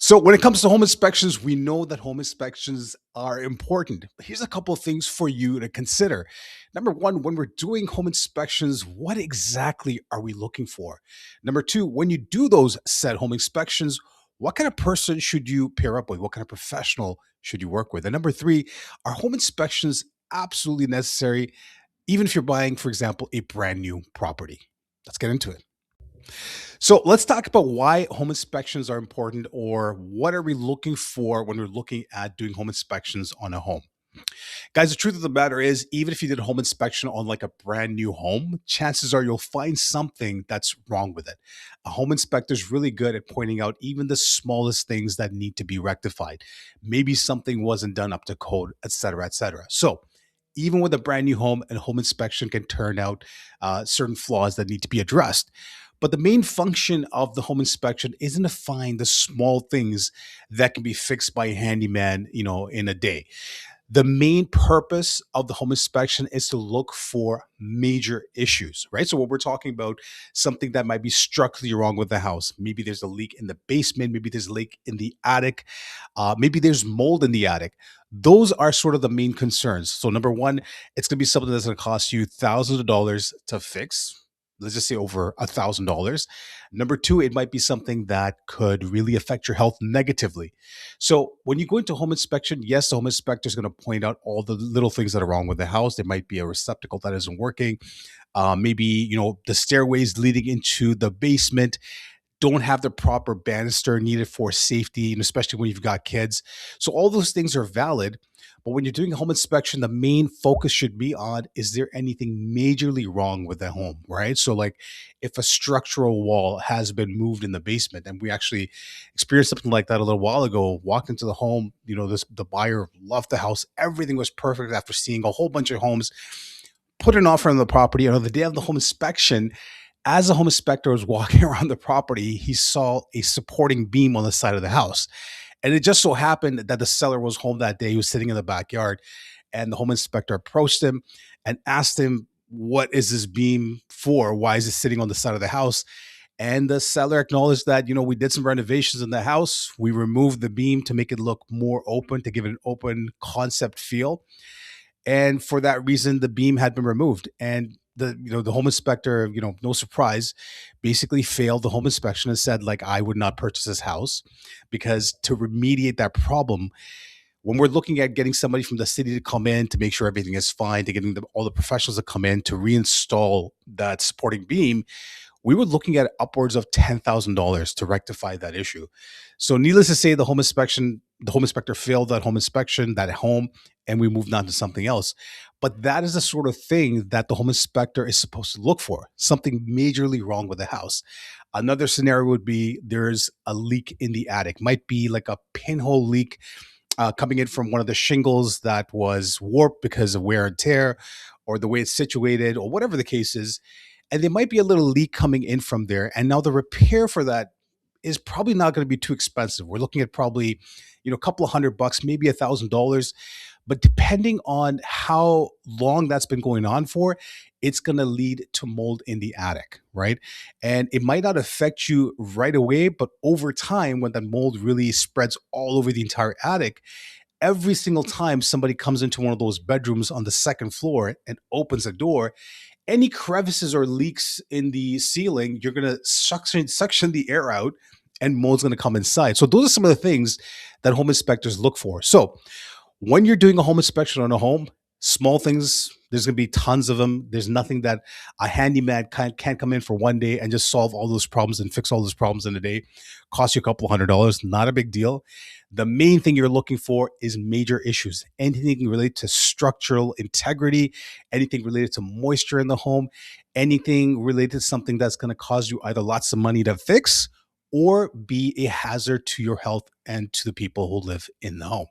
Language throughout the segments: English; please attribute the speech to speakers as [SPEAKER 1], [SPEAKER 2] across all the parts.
[SPEAKER 1] So when it comes to home inspections, we know that home inspections are important. But here's a couple of things for you to consider. Number one, when we're doing home inspections, what exactly are we looking for? Number two, when you do those said home inspections, what kind of person should you pair up with? What kind of professional should you work with? And number three, are home inspections absolutely necessary, even if you're buying, for example, a brand new property? Let's get into it. So let's talk about why home inspections are important, or what are we looking for when we're looking at doing home inspections on a home. Guys, the truth of the matter is, even if you did a home inspection on like a brand new home, chances are you'll find something that's wrong with it. A home inspector is really good at pointing out even the smallest things that need to be rectified. Maybe something wasn't done up to code, et cetera, et cetera. So even with a brand new home, and home inspection can turn out certain flaws that need to be addressed. But the main function of the home inspection isn't to find the small things that can be fixed by a handyman, in a day. The main purpose of the home inspection is to look for major issues, right? So, what we're talking about, something that might be structurally wrong with the house. Maybe there's a leak in the basement, maybe there's a leak in the attic, maybe there's mold in the attic. Those are sort of the main concerns. So, number one, it's going to be something that's going to cost you thousands of dollars to fix. Let's just say over $1,000. Number two, it might be something that could really affect your health negatively. So when you go into home inspection, yes, the home inspector is going to point out all the little things that are wrong with the house. There might be a receptacle that isn't working. Maybe the stairways leading into the basement don't have the proper banister needed for safety, and especially when you've got kids. So all those things are valid. But when you're doing a home inspection, the main focus should be on, is there anything majorly wrong with the home, right? So like if a structural wall has been moved in the basement, and we actually experienced something like that a little while ago, walked into the home, the buyer loved the house. Everything was perfect after seeing a whole bunch of homes, put an offer on the property. The day of the home inspection, as the home inspector was walking around the property, he saw a supporting beam on the side of the house. And it just so happened that the seller was home that day. He was sitting in the backyard, and the home inspector approached him and asked him, "What is this beam for? Why is it sitting on the side of the house?" And the seller acknowledged that, we did some renovations in the house. We removed the beam to make it look more open, to give it an open concept feel. And for that reason, the beam had been removed. And the home inspector, no surprise, basically failed the home inspection and said, like, I would not purchase this house, because to remediate that problem, when we're looking at getting somebody from the city to come in to make sure everything is fine, to getting all the professionals to come in to reinstall that supporting beam, we were looking at upwards of $10,000 to rectify that issue. So, needless to say, the home inspector failed that home inspection, that home, and we moved on to something else. But that is the sort of thing that the home inspector is supposed to look for, something majorly wrong with the house. Another scenario would be, there's a leak in the attic, might be like a pinhole leak coming in from one of the shingles that was warped because of wear and tear, or the way it's situated, or whatever the case is. And there might be a little leak coming in from there. And now the repair for that is probably not going to be too expensive. We're looking at probably, a couple of $100, maybe $1,000. But depending on how long that's been going on for, it's going to lead to mold in the attic, right? And it might not affect you right away, but over time, when that mold really spreads all over the entire attic, every single time somebody comes into one of those bedrooms on the second floor and opens a door, any crevices or leaks in the ceiling, you're going to suction the air out, and mold's going to come inside. So those are some of the things that home inspectors look for. So when you're doing a home inspection on a home, small things, there's going to be tons of them. There's nothing that a handyman can't come in for one day and just solve all those problems and fix all those problems in a day. Cost you a couple $100, not a big deal. The main thing you're looking for is major issues. Anything related to structural integrity, anything related to moisture in the home, anything related to something that's going to cause you either lots of money to fix, or be a hazard to your health and to the people who live in the home.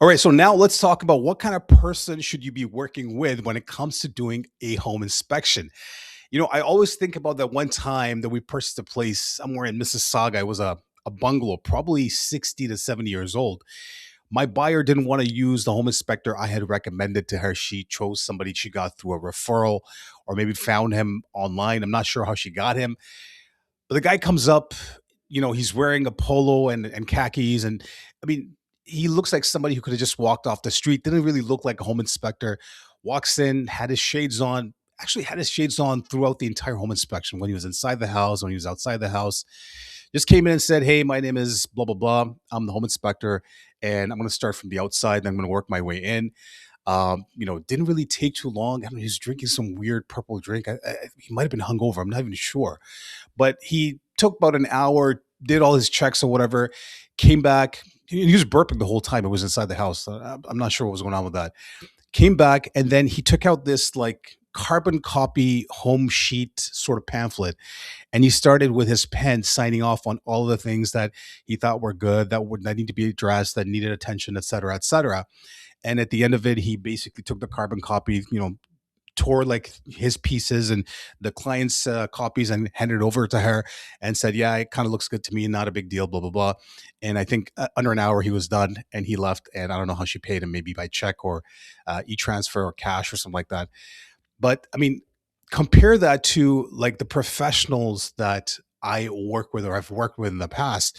[SPEAKER 1] All right, so now let's talk about what kind of person should you be working with when it comes to doing a home inspection. I always think about that one time that we purchased a place somewhere in Mississauga. It was a bungalow, probably 60 to 70 years old. My buyer didn't want to use the home inspector I had recommended to her. She chose somebody she got through a referral, or maybe found him online. I'm not sure how she got him. But the guy comes up, he's wearing a polo and khakis. And I mean, he looks like somebody who could have just walked off the street. Didn't really look like a home inspector. Walks in, had his shades on, actually had his shades on throughout the entire home inspection when he was inside the house, when he was outside the house. Just came in and said, "Hey, my name is blah, blah, blah. I'm the home inspector, and I'm going to start from the outside and I'm going to work my way in." Didn't really take too long. I mean, he was drinking some weird purple drink. He might have been hungover. I'm not even sure. But he took about an hour, did all his checks or whatever, came back. He was burping the whole time. It was inside the house. I'm not sure what was going on with that. Came back, and then he took out this like carbon copy home sheet sort of pamphlet, and he started with his pen signing off on all the things that he thought were good, that need to be addressed, that needed attention, et cetera, et cetera. And at the end of it, he basically took the carbon copy, tore like his pieces and the client's copies and handed it over to her and said, "Yeah, it kind of looks good to me. Not a big deal, blah, blah, blah." And I think under an hour he was done and he left. And I don't know how she paid him, maybe by check or e-transfer or cash or something like that. But I mean, compare that to like the professionals that I work with or I've worked with in the past,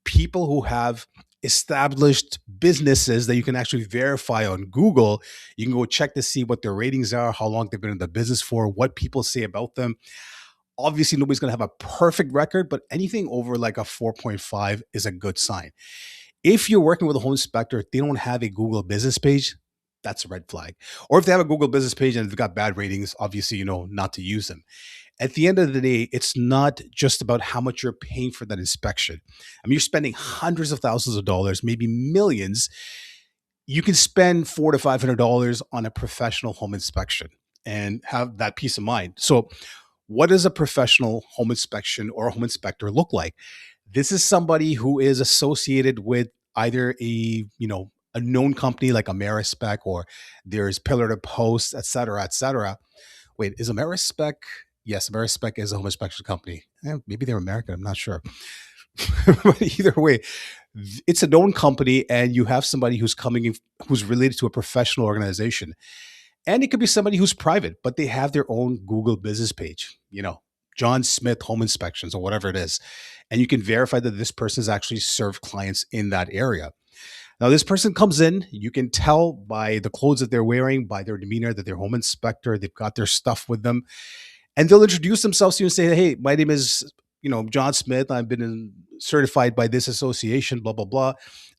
[SPEAKER 1] people who have established businesses that you can actually verify on Google. You can go check to see what their ratings are, how long they've been in the business for, what people say about them. Obviously, nobody's going to have a perfect record, but anything over like a 4.5 is a good sign. If you're working with a home inspector, they don't have a Google business page, that's a red flag. Or if they have a Google business page and they've got bad ratings, obviously, not to use them. At the end of the day, it's not just about how much you're paying for that inspection. I mean, you're spending hundreds of thousands of dollars, maybe millions. You can spend $400 to $500 on a professional home inspection and have that peace of mind. So, what does a professional home inspection or a home inspector look like? This is somebody who is associated with either a known company like Amerispec, or there's Pillar to Post, et cetera, et cetera. Wait, is Amerispec? Yes, Amerispec is a home inspection company. Maybe they're American. I'm not sure. But either way, it's a known company, and you have somebody who's coming in, who's related to a professional organization. And it could be somebody who's private, but they have their own Google business page, John Smith Home Inspections or whatever it is. And you can verify that this person has actually served clients in that area. Now, this person comes in, you can tell by the clothes that they're wearing, by their demeanor, that they're home inspector, they've got their stuff with them. And they'll introduce themselves to you and say, "Hey, my name is, John Smith. I've been certified by this association, blah, blah, blah.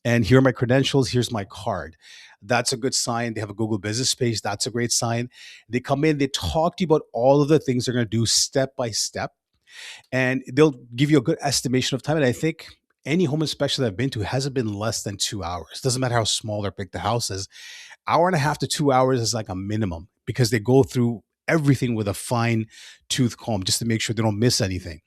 [SPEAKER 1] And here are my credentials. Here's my card." That's a good sign. They have a Google business page. That's a great sign. They come in, they talk to you about all of the things they're going to do step by step, and they'll give you a good estimation of time. And I think any home inspection that I've been to hasn't been less than 2 hours. Doesn't matter how small or big the house is. Hour and a half to 2 hours is like a minimum, because they go through everything with a fine tooth comb just to make sure they don't miss anything.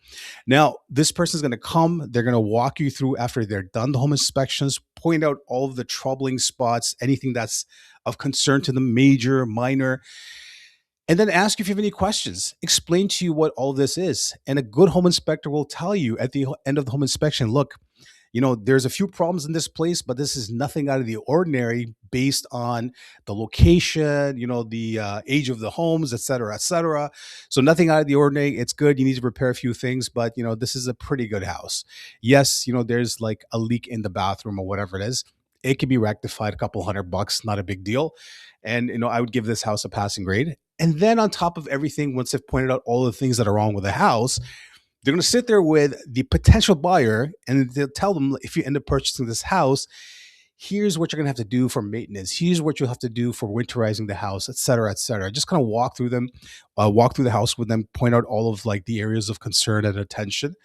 [SPEAKER 1] Now, this person is going to come, they're going to walk you through after they're done the home inspections, point out all of the troubling spots, anything that's of concern to them, major, minor, and then ask you if you have any questions. Explain to you what all this is. And a good home inspector will tell you at the end of the home inspection, "Look, there's a few problems in this place, but this is nothing out of the ordinary based on the location, the age of the homes, et cetera, et cetera. So nothing out of the ordinary. It's good. You need to repair a few things, but this is a pretty good house. Yes, there's like a leak in the bathroom or whatever it is. It can be rectified, a couple $100, not a big deal. And I would give this house a passing grade." And then on top of everything, once they've pointed out all the things that are wrong with the house, they're going to sit there with the potential buyer and they'll tell them, "If you end up purchasing this house, here's what you're going to have to do for maintenance. Here's what you'll have to do for winterizing the house, et cetera, et cetera." Just kind of walk through them, walk through the house with them, point out all of like the areas of concern and attention.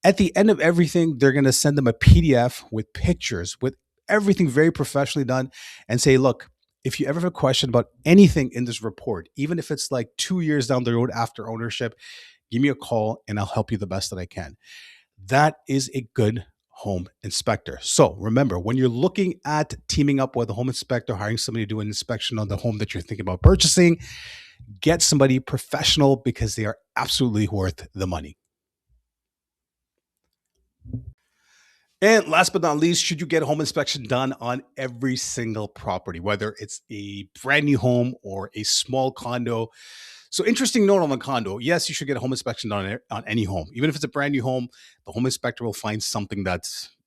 [SPEAKER 1] At the end of everything, they're going to send them a PDF with pictures, with everything very professionally done, and say, "Look, if you ever have a question about anything in this report, even if it's like 2 years down the road after ownership, give me a call and I'll help you the best that I can." That is a good home inspector. So remember, when you're looking at teaming up with a home inspector, hiring somebody to do an inspection on the home that you're thinking about purchasing, get somebody professional, because they are absolutely worth the money. And last but not least, should you get a home inspection done on every single property, whether it's a brand new home or a small condo? So, interesting note on the condo. Yes, you should get a home inspection done on any home. Even if it's a brand new home, the home inspector will find something that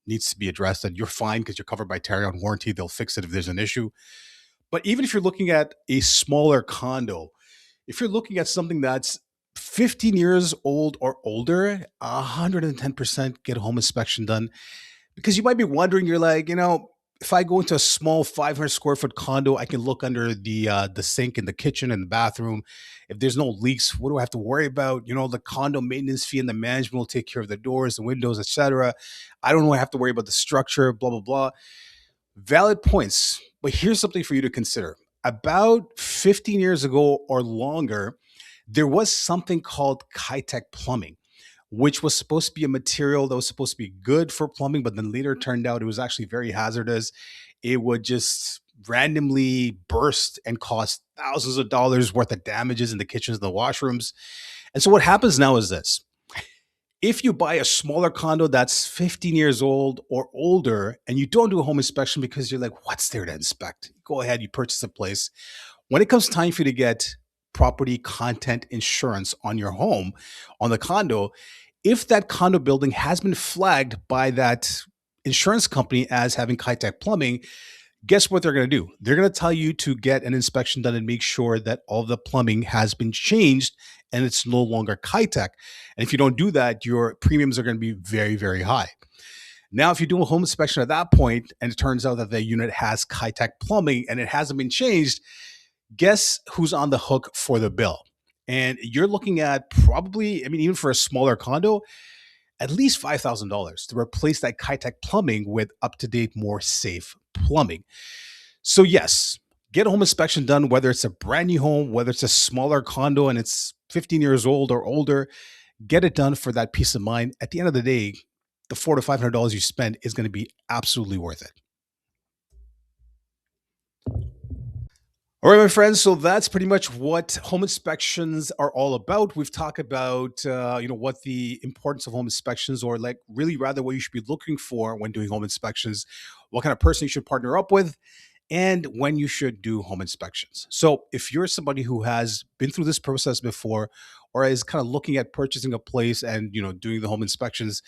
[SPEAKER 1] needs to be addressed, and you're fine because you're covered by Terry on warranty. They'll fix it if there's an issue. But even if you're looking at a smaller condo, if you're looking at something that's 15 years old or older, 110% get a home inspection done, because you might be wondering, you're like, if I go into a small 500 square foot condo, I can look under the sink in the kitchen and the bathroom. If there's no leaks, what do I have to worry about? The condo maintenance fee and the management will take care of the doors, the windows, etc. I don't know. I have to worry about the structure, blah blah blah. Valid points. But here's something for you to consider. About 15 years ago or longer, there was something called Kitech plumbing, which was supposed to be a material that was supposed to be good for plumbing, but then later turned out it was actually very hazardous. It would just randomly burst and cause thousands of dollars worth of damages in the kitchens and the washrooms. And so what happens now is this. If you buy a smaller condo that's 15 years old or older and you don't do a home inspection because you're like, what's there to inspect? Go ahead, you purchase a place. When it comes time for you to get property content insurance on your home, on the condo, if that condo building has been flagged by that insurance company as having Kitech plumbing, guess what they're going to do? They're going to tell you to get an inspection done and make sure that all the plumbing has been changed and it's no longer Kitech. And if you don't do that, your premiums are going to be very, very high. Now, if you do a home inspection at that point and it turns out that the unit has Kitech plumbing and it hasn't been changed, guess who's on the hook for the bill? And you're looking at probably, even for a smaller condo, at least $5,000 to replace that Kitech plumbing with up to date, more safe plumbing. So, yes, get a home inspection done, whether it's a brand new home, whether it's a smaller condo and it's 15 years old or older, get it done for that peace of mind. At the end of the day, the $400 to $500 you spend is going to be absolutely worth it. All right, my friends. So that's pretty much what home inspections are all about. We've talked about, what the importance of home inspections, or like really rather what you should be looking for when doing home inspections, what kind of person you should partner up with, and when you should do home inspections. So if you're somebody who has been through this process before, or is kind of looking at purchasing a place and doing the home inspections,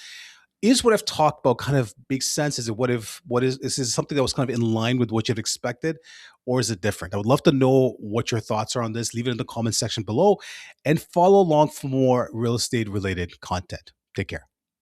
[SPEAKER 1] is what I've talked about kind of makes sense? Is it what is this is something that was kind of in line with what you've expected, or is it different? I would love to know what your thoughts are on this. Leave it in the comment section below and follow along for more real estate related content. Take care.